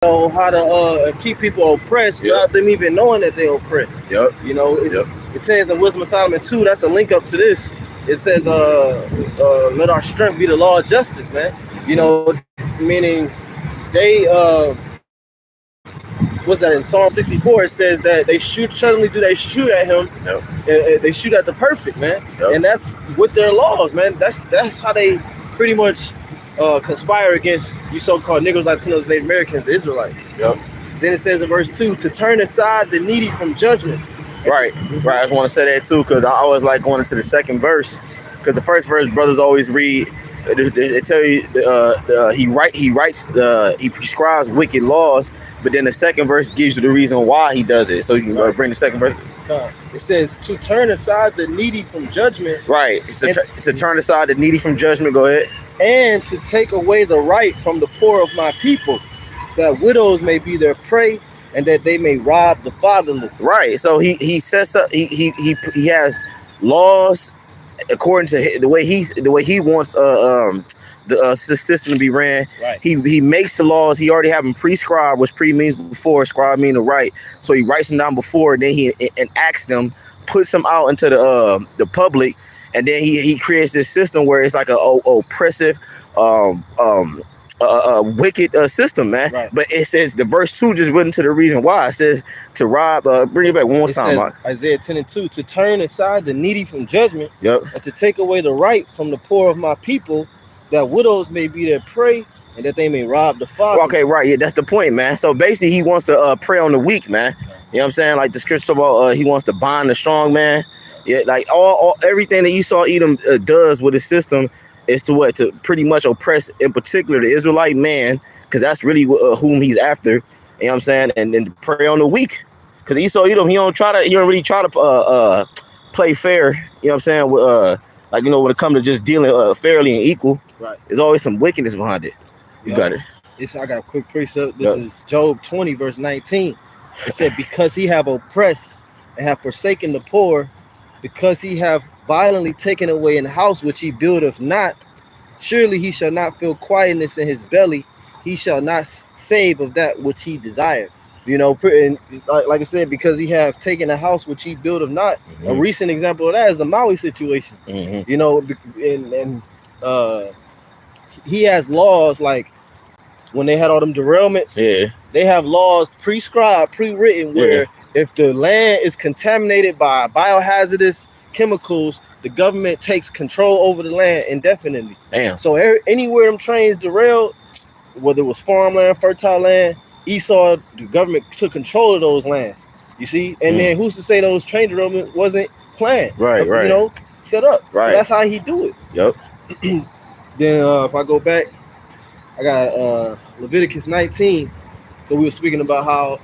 know how to keep people oppressed without them even knowing that they're oppressed. Yep. You know, it says in Wisdom of Solomon 2, that's a link up to this. It says, let our strength be the law of justice, man. You know, meaning they what's that in Psalm 64? It says that they suddenly they shoot at him. And they shoot at the perfect, man. And that's with their laws, man. That's how they pretty much conspire against you so-called Negroes, Latinos, Native Americans, the Israelites. Then it says in verse 2 to turn aside the needy from judgment. Right. I just want to say that too, because I always like going into the second verse, because the first verse brothers always read. They tell you he prescribes wicked laws, but then the second verse gives you the reason why he does it. So you can bring the second verse. It says to turn aside the needy from judgment. Right. To turn aside the needy from judgment. Go ahead. And to take away the right from the poor of my people, that widows may be their prey, and that they may rob the fatherless. Right. So he sets up. He has laws according to the way he wants the system to be ran. Right. He makes the laws. He already have them prescribed, which pre means before, scribe mean to write. So he writes them down before, and then he enacts them, puts them out into the public, and then he creates this system where it's like a oppressive, wicked system, man. Right. But it says the verse 2 just went into the reason why. It says to rob. Bring it back one more time, Mark. Isaiah 10:2 to turn aside the needy from judgment. Yep. And to take away the right from the poor of my people, that widows may be their prey, and that they may rob the father. Okay, right. Yeah, that's the point, man. So basically, he wants to prey on the weak, man. You know what I'm saying? Like the scripture about he wants to bind the strong man. Yeah, like all everything that Esau Edom does with his system is to pretty much oppress, in particular, the Israelite man, because that's really whom he's after. You know what I'm saying? And then prey on the weak, because Esau Edom he don't really try to play fair. You know what I'm saying? Like, you know, when it comes to just dealing fairly and equal, right? There's always some wickedness behind it. You got it. I got a quick precept. This is Job 20 verse 19. It said, because he have oppressed and have forsaken the poor, because he have violently taken away an house which he buildeth not, surely he shall not feel quietness in his belly. He shall not save of that which he desired. You know, and like I said, because he have taken a house which he buildeth not. A recent example of that is the Maui situation. You know, and he has laws like when they had all them derailments. They have laws prescribed, pre-written, where if the land is contaminated by biohazardous chemicals, the government takes control over the land indefinitely. Damn. So anywhere them trains derailed, whether it was farmland, fertile land, Esau, the government took control of those lands. You see? And then who's to say those train derailment wasn't planned? Right. You know, set up. Right. So that's how he do it. Yep. Then if I go back, I got Leviticus 19. So we were speaking about how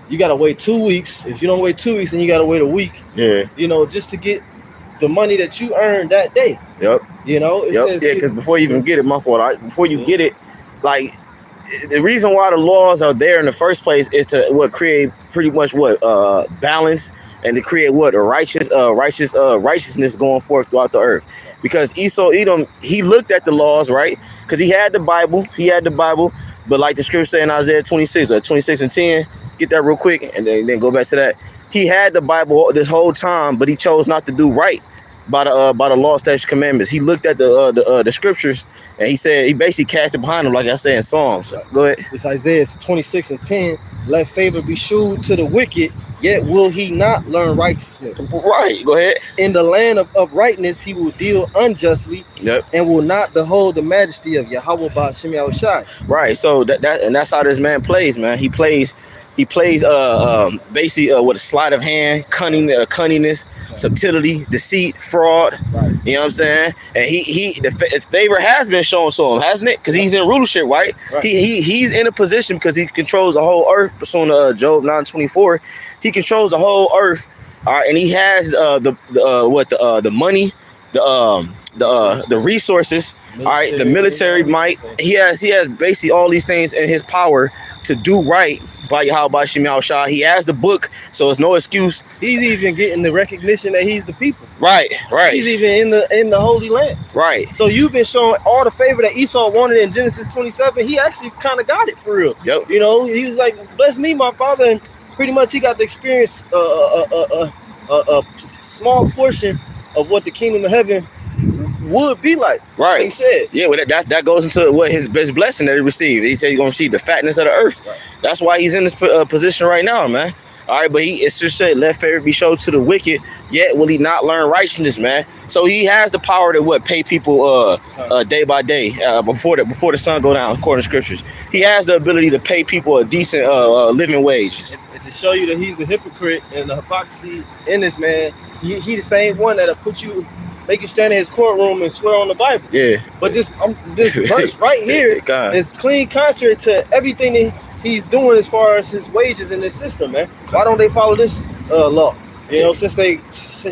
you gotta wait 2 weeks. If you don't wait 2 weeks, then you gotta wait a week. Yeah. You know, just to get the money that you earned that day. Yep. You know, it says, because before you even get it, my fault. Right? Before you get it, like the reason why the laws are there in the first place is to create pretty much balance, and to create a righteousness going forth throughout the earth. Because Esau Edom, he looked at the laws, right? Because he had the Bible, but like the scripture say in Isaiah 26:10, get that real quick, and then go back to that. He had the Bible this whole time, but he chose not to do right by the law, statutes, commandments. He looked at the scriptures, and he said he basically cast it behind him, like I said in Psalms. Go ahead. It's Isaiah 26:10. Let favor be shewed to the wicked, yet will he not learn righteousness. Right. Go ahead. In the land of uprightness, he will deal unjustly, and will not behold the majesty of Yahweh Ba'Shem Yahushai. Right. So that's how this man plays, man. He plays basically with a sleight of hand, cunningness, subtlety, deceit, fraud. Right. You know what I'm saying? And the favor has been shown to him, hasn't it? Because he's in rulership, right? He's in a position because he controls the whole earth. Pursuant to Job 9:24, he controls the whole earth. All right, and he has the money, the resources, all right, the military might. He has basically all these things in his power to do right by Yahweh Shem Yahushua. He has the book, so it's no excuse. He's even getting the recognition that he's the people. Right. He's even in the Holy Land. Right. So you've been showing all the favor that Esau wanted in Genesis 27. He actually kind of got it for real. Yep. You know, he was like, bless me, my father, and pretty much he got to experience a small portion of what the kingdom of heaven would be like. Right. He said. Yeah, well, that goes into what his best blessing that he received. He said he's gonna receive the fatness of the earth. Right. That's why he's in this position right now, man. All right, but it's just said, let favor be showed to the wicked, yet will he not learn righteousness, man. So he has the power to pay people day by day before the sun go down, according to scriptures. He has the ability to pay people a decent living wage. And to show you that he's a hypocrite and the hypocrisy in this man, he the same one that'll make you stand in his courtroom and swear on the Bible. Yeah. But this verse right here is clean contrary to everything that he's doing as far as his wages in this system, man. Why don't they follow this law? You know, since you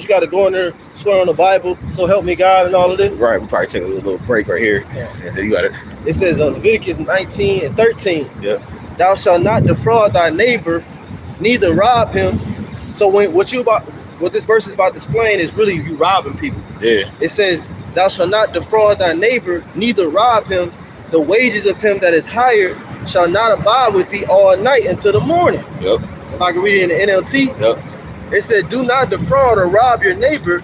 got to go in there, swear on the Bible, so help me God, and all of this. Right. We'll probably take a little break right here. Yeah. And so you got it. It says Leviticus 19:13. Yep. Thou shalt not defraud thy neighbor, neither rob him. So what this verse is about displaying is really you robbing people. Yeah. It says, thou shalt not defraud thy neighbor, neither rob him. The wages of him that is hired shall not abide with thee all night until the morning. Yep. If I can read it in the NLT. Yep. It said, do not defraud or rob your neighbor.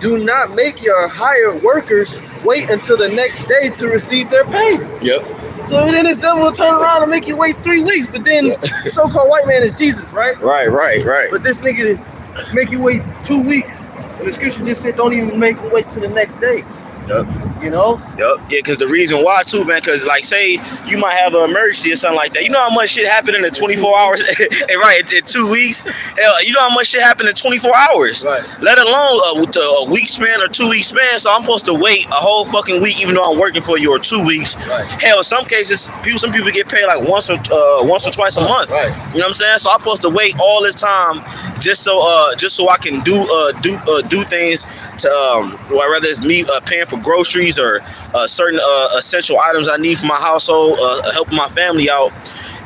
Do not make your hired workers wait until the next day to receive their pay. Yep. So then this devil will turn around and make you wait 3 weeks. But then the so-called white man is Jesus, right? Right. But this nigga make you wait 2 weeks. And the scripture just said don't even make him wait till the next day. Yep. You know? Yep. Yeah, because the reason why too, man, because like say you might have an emergency or something like that. You know how much shit happened in the 24 hours? Right, in 2 weeks? Hell, you know how much shit happened in 24 hours? Right. Let alone with a week span or 2 week span. So I'm supposed to wait a whole fucking week even though I'm working for you, or 2 weeks. Right. Hell, in some cases, some people get paid like once or twice a month. Right. You know what I'm saying? So I'm supposed to wait all this time just so I can do things to whether it's me paying for groceries or certain essential items I need for my household, helping my family out.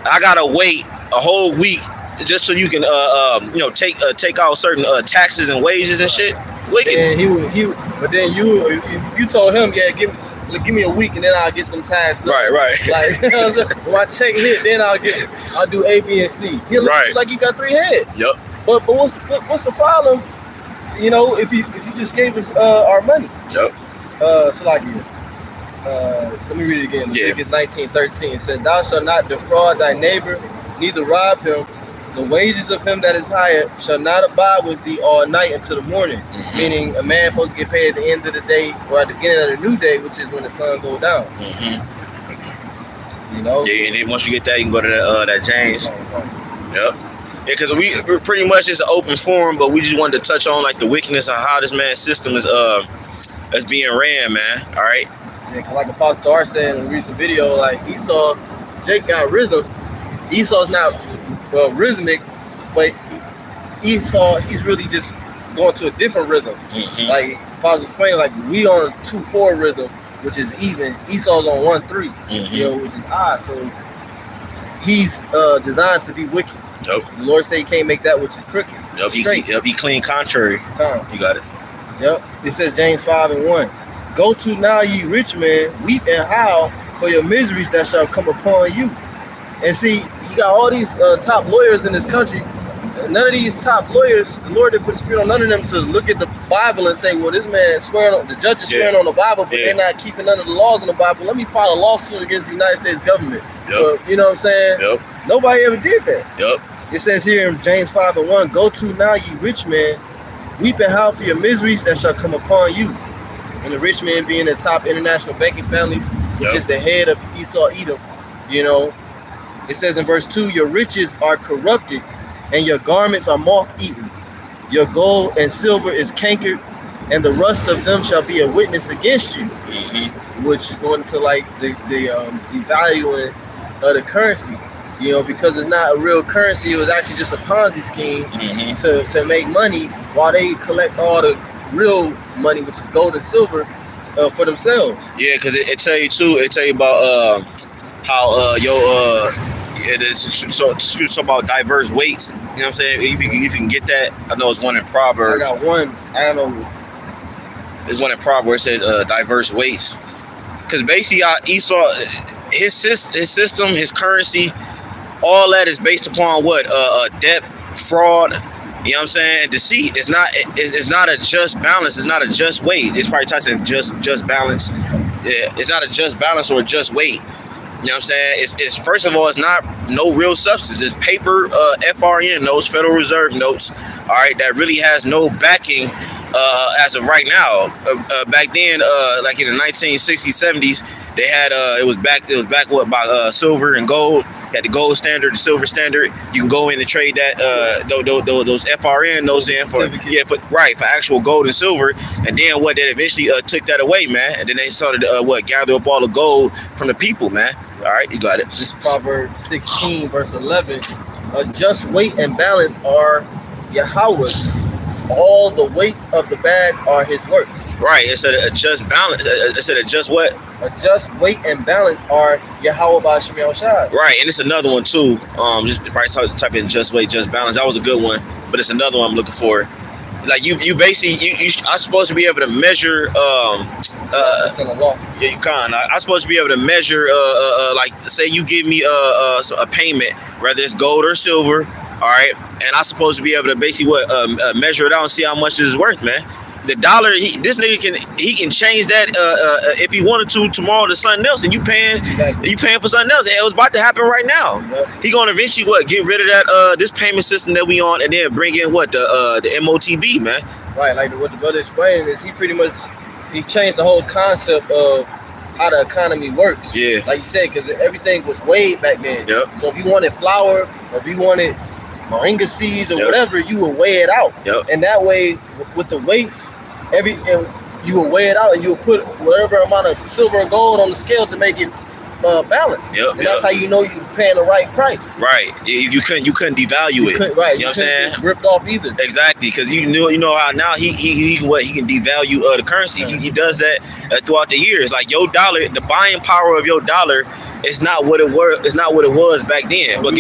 I gotta wait a whole week just so you can take out certain taxes and wages and shit. Wicked. And but then you told him, yeah, give me a week and then I'll get them taxes. Right. Like when my check hit, then I'll do A, B, and C. He looks like you got 3 heads. Yep. But what's the problem? You know, if you just gave us our money. Yep. Let me read it again. Yeah. Leviticus 19:13. It said, thou shalt not defraud thy neighbor, neither rob him. The wages of him that is hired shall not abide with thee all night until the morning. Mm-hmm. Meaning a man supposed to get paid at the end of the day or at the beginning of the new day, which is when the sun goes down. Mm-hmm. You know? Yeah, and then once you get that, you can go to that James. Yep. Yeah, because we're pretty much it's an open forum, but we just wanted to touch on like the wickedness of how this man's system is being ran, man. All right. Yeah, cause like Apostle R said in a recent video, like Jake got rhythm. Esau's not rhythmic, but Esau, he's really just going to a different rhythm. Mm-hmm. Like Apostle explained, like we on 2/4 rhythm, which is even. Esau's on 1/3, mm-hmm. you know, which is odd. So he's designed to be wicked. Yep. The Lord said he can't make that which is crooked. Yep. He clean contrary. You got it. Yep. It says James 5:1. Go to now, ye rich men, weep and howl for your miseries that shall come upon you. And see, you got all these top lawyers in this country. None of these top lawyers, the Lord didn't put a spirit on none of them to look at the Bible and say, well, this man the judge is swearing on the Bible, but they're not keeping none of the laws in the Bible. Let me file a lawsuit against the United States government. Yep. You know what I'm saying? Yep. Nobody ever did that. Yep. It says here in James 5:1, go to now, ye rich men, weep and howl for your miseries that shall come upon you. And the rich man being the top international banking families, which is the head of Esau Edom, you know. It says in verse 2, your riches are corrupted and your garments are moth-eaten. Your gold and silver is cankered, and the rust of them shall be a witness against you. Mm-hmm. Which going to like the devaluing of the currency, you know, because it's not a real currency. It was actually just a Ponzi scheme to make money while they collect all the real money, which is gold and silver, for themselves. Yeah, because it tell you too. It tell you about how it is so about diverse weights. You know what I'm saying? If you can get that, I know it's one in Proverbs. I got one. I don't know. There's one in Proverbs where it says diverse weights. Because basically, Esau, his system, his currency, all that is based upon what? Debt, fraud. You know what I'm saying? And deceit. It's not a just balance. It's not a just weight. It's probably touching just balance. Yeah, it's not a just balance or a just weight. You know what I'm saying? It's first of all, it's not no real substance. It's paper, FRN notes, Federal Reserve notes. All right, that really has no backing as of right now. Back then, like in the 1960s, 70s, they had it was back what by silver and gold. You had the gold standard, the silver standard. You can go in and trade that those FRN notes in for actual gold and silver. And then what they eventually took that away, man. And then they started gather up all the gold from the people, man. All right, you got it. This is Proverbs 16 verse 11. A just weight and balance are Yahweh's. All the weights of the bag are his work. Right, it said a just balance. It said a just what? A just weight and balance are Yahweh Ba'Shem Yahushua. Right, and it's another one too. Just probably type in just weight, just balance. That was a good one, but it's another one I'm looking for. Like you basically you I'm supposed to be able to measure I'm supposed to be able to measure like say you give me a payment, whether it's gold or silver, all right, and I'm supposed to be able to basically measure it out and see how much this is worth, man. The dollar, this nigga can change that if he wanted to tomorrow to something else, and you paying for something else. It was about to happen right now. Yep. He gonna eventually get rid of that this payment system that we on, and then bring in the MOTB, man. Right, like what the brother explained is he changed the whole concept of how the economy works. Yeah, like you said, because everything was weighed back then. Yep. So if you wanted flour or if you wanted moringa seeds or whatever, you would weigh it out. Yep. And that way, with the weights, you will weigh it out and you will put whatever amount of silver or gold on the scale to make it balanced. Yep, and that's how you know you're paying the right price. Right. You couldn't devalue it. Right. You know what I'm saying? Ripped off either. Exactly, because you know how now he can devalue the currency. Right. He does that throughout the years. Like your dollar, the buying power of your dollar is not what it was. It's not what it was back then. But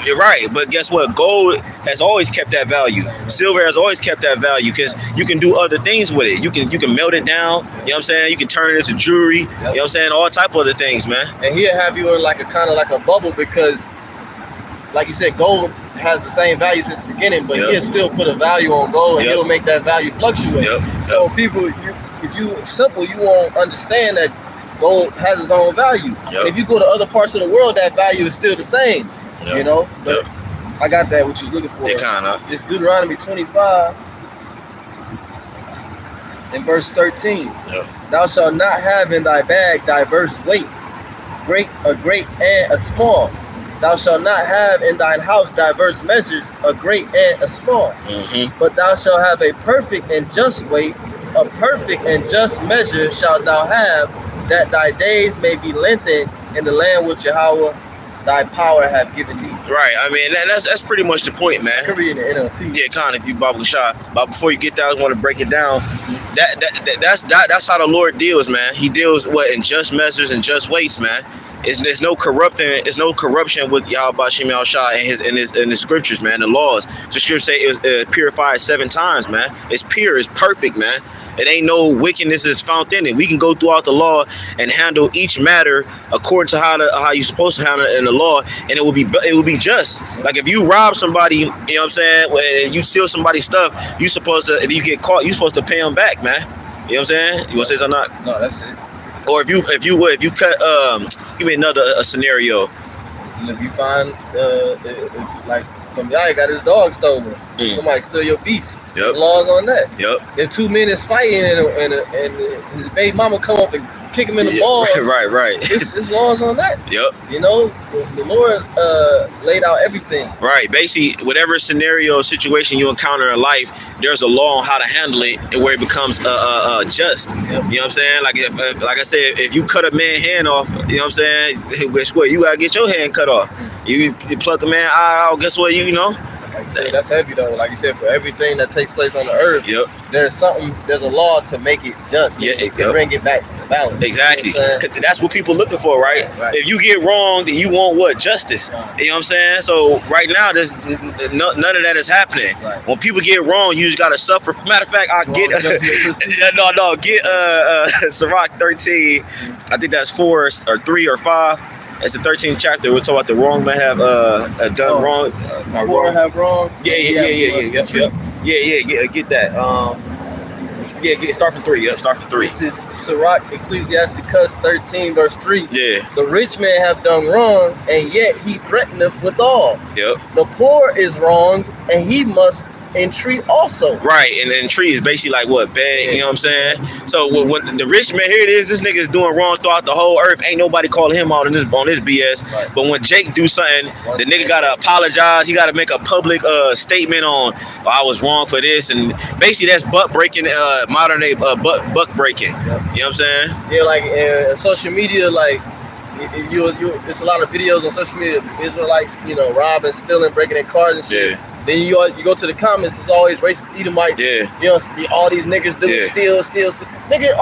you're right. But guess what? Gold has always kept that value. Silver has always kept that value because you can do other things with it. You can melt it down. You know what I'm saying? You can turn it into jewelry. Yep. You know what I'm saying? All type of other things, man. And he'll have you in like a kind of like a bubble because, like you said, gold has the same value since the beginning, but he'll still put a value on gold and he'll make that value fluctuate. So people, if you simple, you won't understand that gold has its own value. If you go to other parts of the world, that value is still the same. You know, but I got that what you're looking for. It's Deuteronomy 25 and verse 13. Thou shalt not have in thy bag diverse weights, a great and a small. Thou shalt not have in thine house diverse measures, a great and a small. But thou shalt have a perfect and just weight, a perfect and just measure shalt thou have, that thy days may be lengthened in the land which Yahweh thy power have given thee. Right. I mean, that's pretty much the point, man. Could read in the NLT. Yeah, kind of if you Bible shot. But before you get that, I want to break it down. That's how the Lord deals, man. He deals in just measures and just weights, man. There's no corruption with Yahweh Ba'Shem Yahushua in his scriptures, man. The laws. The scriptures say it was purified 7 times, man. It's pure. It's perfect, man. It ain't no wickedness is found in it. We can go throughout the law and handle each matter according to how you're supposed to handle it in the law, and it will be just. Like if you rob somebody, you know what I'm saying, and you steal somebody's stuff, if you get caught, you're supposed to pay them back, man. You know what I'm saying? You want to say something? Not? No, that's it. Or if you cut, give me another scenario. If you find like Tomyai got his dog stolen, somebody steal your beast. There's laws on that. If 2 men is fighting and his baby mama come up and kick him in the balls, right. It's laws on that. You know, the Lord laid out everything. Right. Basically, whatever scenario, situation you encounter in life, there's a law on how to handle it and where it becomes just. You know what I'm saying? Like like I said, if you cut a man's hand off, you know what I'm saying? Guess what? You gotta get your hand cut off. You pluck a man eye out. Guess what? You know. Like you said, that's heavy though. Like you said, for everything that takes place on the earth, there's a law to make it just. To bring it back to balance. Exactly. You know that's what people looking for, right? If you get wrong, then you want what? Justice. You know what I'm saying? So right now, there's none of that is happening. When people get wrong, you just gotta suffer. Matter of fact, get Sirach 13. I think that's 4 or 3 or 5. It's the 13th chapter. We're talking about the wrong man have done wrong. Wrong have wrong. Yeah. Get that. Start from 3. Start from 3. This is Sirach Ecclesiasticus 13 verse 3. Yeah. The rich man have done wrong, and yet he threateneth withal. Yep. The poor is wronged, and he must entreat also. Right, and then entreat is basically like what? Beg, you know what I'm saying? So when the rich man, here it is, this nigga is doing wrong throughout the whole earth. Ain't nobody calling him out on this BS. Right. But when Jake do something, the nigga gotta apologize. He gotta make a public statement on, I was wrong for this, and basically that's butt breaking, modern day buck breaking. Yep. You know what I'm saying? Yeah, like social media, like you it's a lot of videos on social media of Israelites, robbing, stealing, breaking their cars and shit. Yeah. Then you go to the comments, it's always racist Edomites. Yeah. All these niggas do steal. Nigga,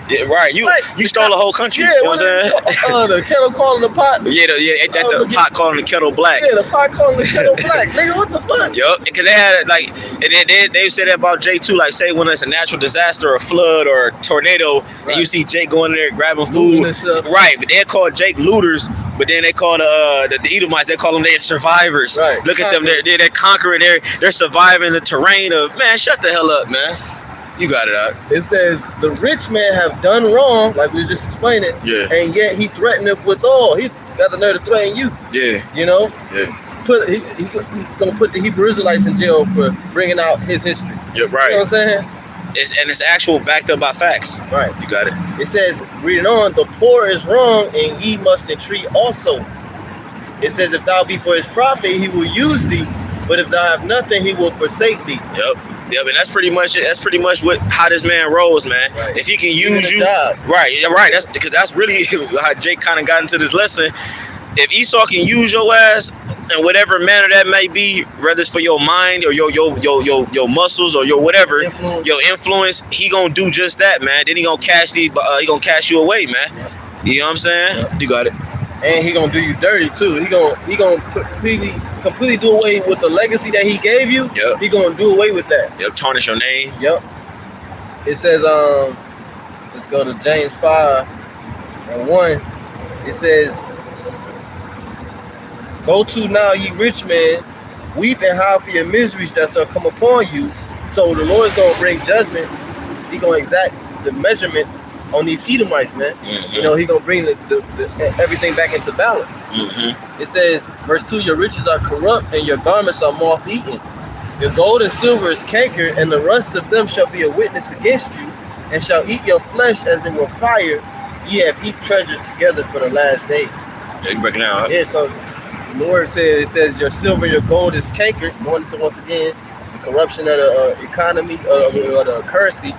yeah, right. You stole the whole country. Yeah, you know what I'm saying? The kettle calling the pot. Ain't that the pot calling the kettle black? Yeah, the pot calling the kettle black. Nigga, what the fuck? Yup, because they had and they said that about Jake too. Like, say when it's a natural disaster, or a flood, or a tornado, and you see Jake going in there grabbing food, right? But they call Jake looters. But then they call the Edomites, they call them their survivors. Right. Look at them, they're conquering, they're surviving the terrain of, man, shut the hell up, man. You got it out. It says, the rich man have done wrong, like we just explained it, and yet he threateneth withal. He got the nerve to threaten you. Yeah. You know? Yeah. He's gonna put the Hebrew Israelites in jail for bringing out his history. Yeah, right. You know what I'm saying? It's actual backed up by facts. Right. You got it. It says, reading on, the poor is wrong, and ye must entreat also. It says, if thou be for his profit, he will use thee, but if thou have nothing, he will forsake thee. Yep, and that's pretty much it. That's pretty much how this man rolls, man. Right. If he can use you, right. That's because that's really how Jake kind of got into this lesson. If Esau can use your ass in whatever manner that may be, whether it's for your mind or your muscles or your whatever, your influence, he gonna do just that, man. Then he gonna cash you away, man. You know what I'm saying? Yep. You got it. And he gonna do you dirty too. He gonna completely do away with the legacy that he gave you. Yep. He gonna do away with that. Yep. Tarnish your name. Yep. It says let's go to James 5:1. It says, go to now, ye rich men, weep and howl for your miseries that shall come upon you. So the Lord's gonna bring judgment. He gonna exact the measurements on these Edomites, man. Mm-hmm. He gonna bring the everything back into balance. Mm-hmm. It says, verse 2, your riches are corrupt and your garments are moth-eaten. Your gold and silver is cankered, and the rust of them shall be a witness against you, and shall eat your flesh as it were fire. Ye have heaped treasures together for the last days. Yeah, you breaking down, huh? Yeah, so the Lord says your silver and your gold is cankered. Once again, the corruption of the economy, or the currency.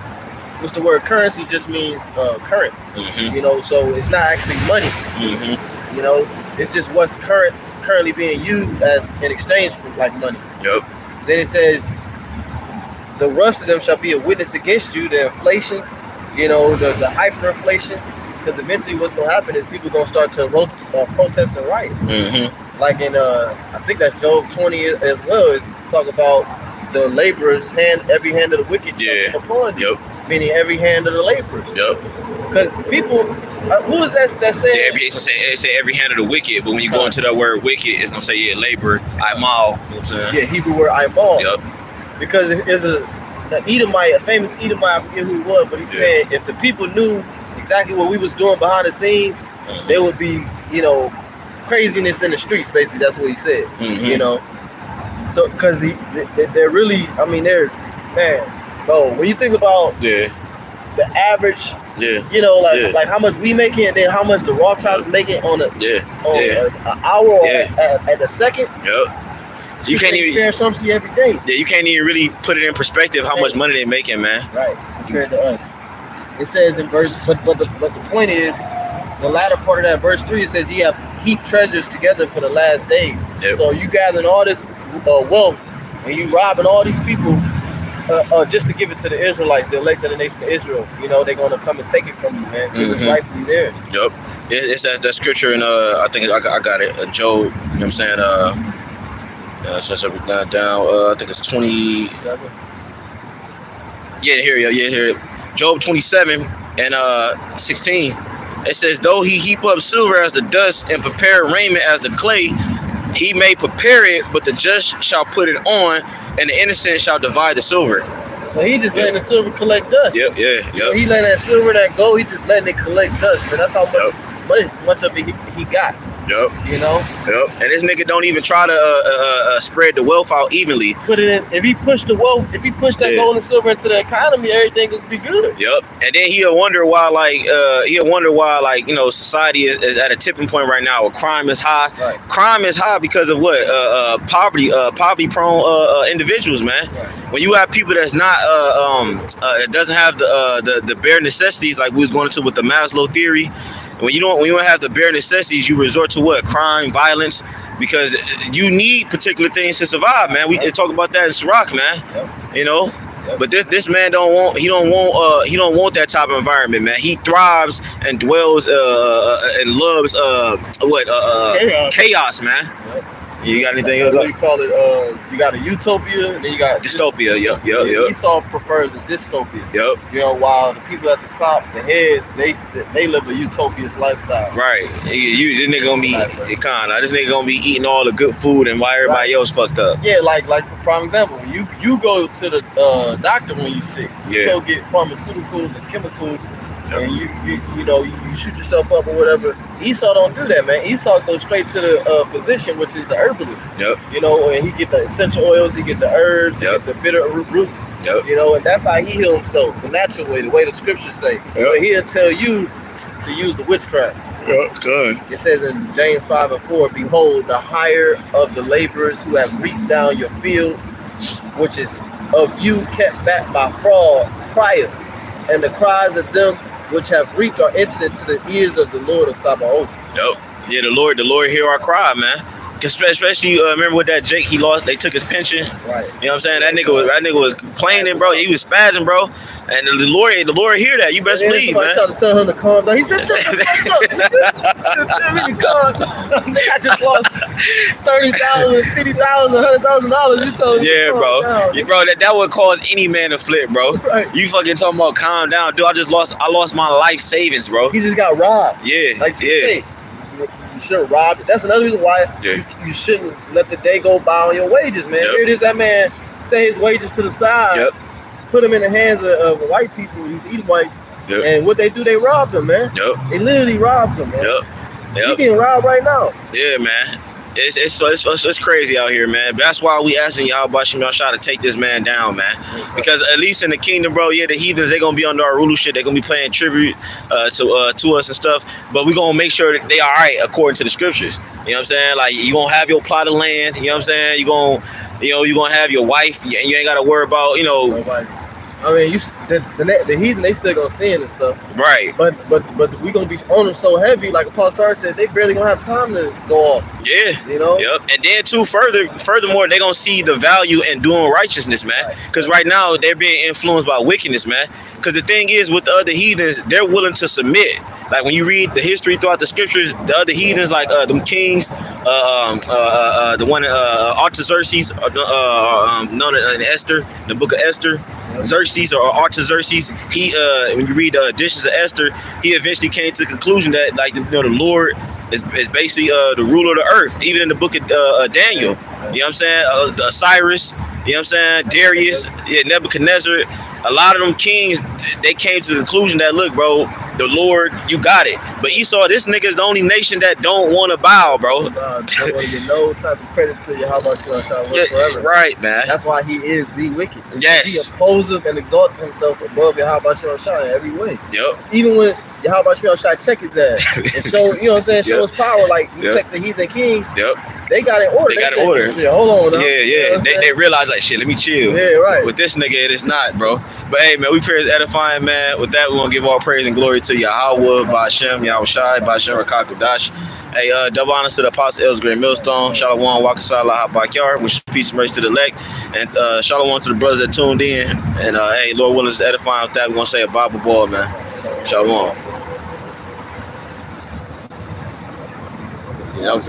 What's the word? Currency just means current. Mm-hmm. So it's not actually money. Mm-hmm. It's just what's currently being used as in exchange for like money. Yep. Then it says, the rust of them shall be a witness against you. The inflation, the hyperinflation. Because eventually what's going to happen is people going to start to protest and riot. Mm-hmm. Like in, I think that's Job 20 as well, is talk about the laborers, every hand of the wicked shall come upon you. Yep. Meaning every hand of the laborers. Yep. Because people, who is that saying? Yeah, it's going to say every hand of the wicked, but when you go into that word wicked, it's going to say, labor, imal. You know what I'm saying? Yeah, Hebrew word imal. Yep. Because it's a famous Edomite, I forget who he was, but he said if the people knew exactly what we was doing behind the scenes, there would be, craziness in the streets. Basically, that's what he said. Mm-hmm. So because they're really, when you think about the average, like how much we make it, and then how much the Rothschilds make it on an hour or at a second. Yep. So you can't even compare something every day. Yeah, you can't even really put it in perspective how much money they're making, man. Right, compared to us. It says in verse, but the point is, the latter part of that verse 3, it says, ye have heaped treasures together for the last days. Yep. So you gathering all this wealth and you robbing all these people just to give it to the Israelites, the elect of the nation of Israel. You know, they're gonna come and take it from you, man. It's rightfully theirs. Yep. It's that scripture in I think I got it. Job. You know what I'm saying? Since down. I think it's 20. Yeah, here. Job 27 and 16. It says, though he heap up silver as the dust and prepare raiment as the clay, he may prepare it, but the just shall put it on, and the innocent shall divide the silver. So he just letting the silver collect dust. Yep. He letting that silver, that gold, he just letting it collect dust, man. That's how much of it he got. Yep. You know? Yep. And this nigga don't even try to spread the wealth out evenly. Put it in. If he push that gold and silver into the economy, everything will be good. Yep. And then he'll wonder why, you know, society is at a tipping point right now where crime is high. Right. Crime is high because of what? Poverty prone individuals, man. Right. When you have people that's not doesn't have the bare necessities like we was going into with the Maslow theory. When you don't have the bare necessities, you resort to what? Crime, violence, because you need particular things to survive, man. We talk about that in Sirach, man. Yep. You know, but this man don't want that type of environment, man. He thrives and dwells and loves chaos, man. Yep. You got anything else? What do you call it? You got a utopia, and then you got dystopia. Yep. Esau prefers a dystopia. Yep. You know, while the people at the top, the heads, they live a utopian lifestyle. Right. This nigga gonna be this nigga gonna be eating all the good food, and while everybody else fucked up. Yeah, like for prime example, when you go to the doctor when you sick, you go get pharmaceuticals and chemicals. Yep. And you shoot yourself up or whatever. Esau don't do that, man. Esau goes straight to the physician, which is the herbalist. Yep. You know, and he get the essential oils, he get the herbs, he get the bitter roots. Yep. You know, and that's how he heal himself, the natural way, the way the scriptures say. Yep. So he'll tell you to use the witchcraft. Yep, good. It says in James 5:4, behold, the hire of the laborers who have reaped down your fields, which is of you kept back by fraud, crieth, and the cries of them which have reaped are entered into the ears of the Lord of Sabaoth. Yep. Yeah, the Lord hear our cry, man. Especially remember with that Jake, he lost. They took his pension. Right. You know what I'm saying? That nigga was complaining, bro. He was spazzing, bro. And the Lord hear that. You best believe, man. Tried to tell him to calm down. He said, "Shut the fuck up." I just lost $30,000, $50,000, $100,000. You told him. Yeah, bro. Bro, that would cause any man to flip, bro. Right. You fucking talking about calm down, dude? I lost my life savings, bro. He just got robbed. Yeah. Like you shouldn't rob it. That's another reason why you shouldn't let the day go by on your wages, man. Yep. Here it is, that man set his wages to the side. Yep. Put them in the hands of white people, these Edomites, and what they do, they robbed them, man. Yep. They literally robbed them, man. Yep. You getting robbed right now. Yeah, man. It's crazy out here, man. That's why we asking y'all about Shimon-Shah to take this man down, man. Because at least in the kingdom, bro, the heathens, they gonna be under our rulership. They gonna be paying tribute to us and stuff. But we gonna make sure that they all right according to the scriptures. You know what I'm saying? Like you gonna have your plot of land. You know what I'm saying? You gonna have your wife, and you ain't gotta worry about I mean, the heathen, they still gonna sin and stuff. Right. But we gonna be on them so heavy, like Apostle Tar said, they barely gonna have time to go off. Yeah. You know? Yep. And then too, furthermore, they gonna see the value in doing righteousness, man. Because right now they're being influenced by wickedness, man. Because the thing is, with the other heathens, they're willing to submit. Like when you read the history throughout the scriptures, the other heathens, like them kings, the one Artaxerxes, known in Esther, the book of Esther, Xerxes or Artaxerxes. He, when you read the editions of Esther, he eventually came to the conclusion that, like, the Lord is basically the ruler of the earth. Even in the book of Daniel, you know what I'm saying? Cyrus, you know what I'm saying? Darius, Nebuchadnezzar. A lot of them kings, they came to the conclusion that, look, bro, the Lord, you got it. But Esau, this nigga is the only nation that don't want to bow, bro. Don't want to get no type of credit to you. How about you whatsoever? Right, man. That's why he is the wicked. Yes. He opposes and exalts himself above Yahweh in every way. Yep. Even when Yahweh check his ass and show, you know what I'm saying, show his power. Like you check the heathen kings. Yep. They got it ordered. They got it ordered. Shit, hold on. Yeah. You know they realize, like, shit, let me chill. Yeah, right. With this nigga, it is not, bro. But hey, man, we pray is edifying, man. With that, we want to give all praise and glory to Yahweh, Ba'Shem, Yahushai, Ba'Shem, Rakak Kodash. Hey, double honors to the Apostle Ellsbury Millstone. Shalom, Wakasala, Hot Backyard, which is peace and mercy to the elect. And shalom to the brothers that tuned in. And hey, Lord willing, is edifying with that. We're going to say a Bible ball, man. Shalom. Yeah, that was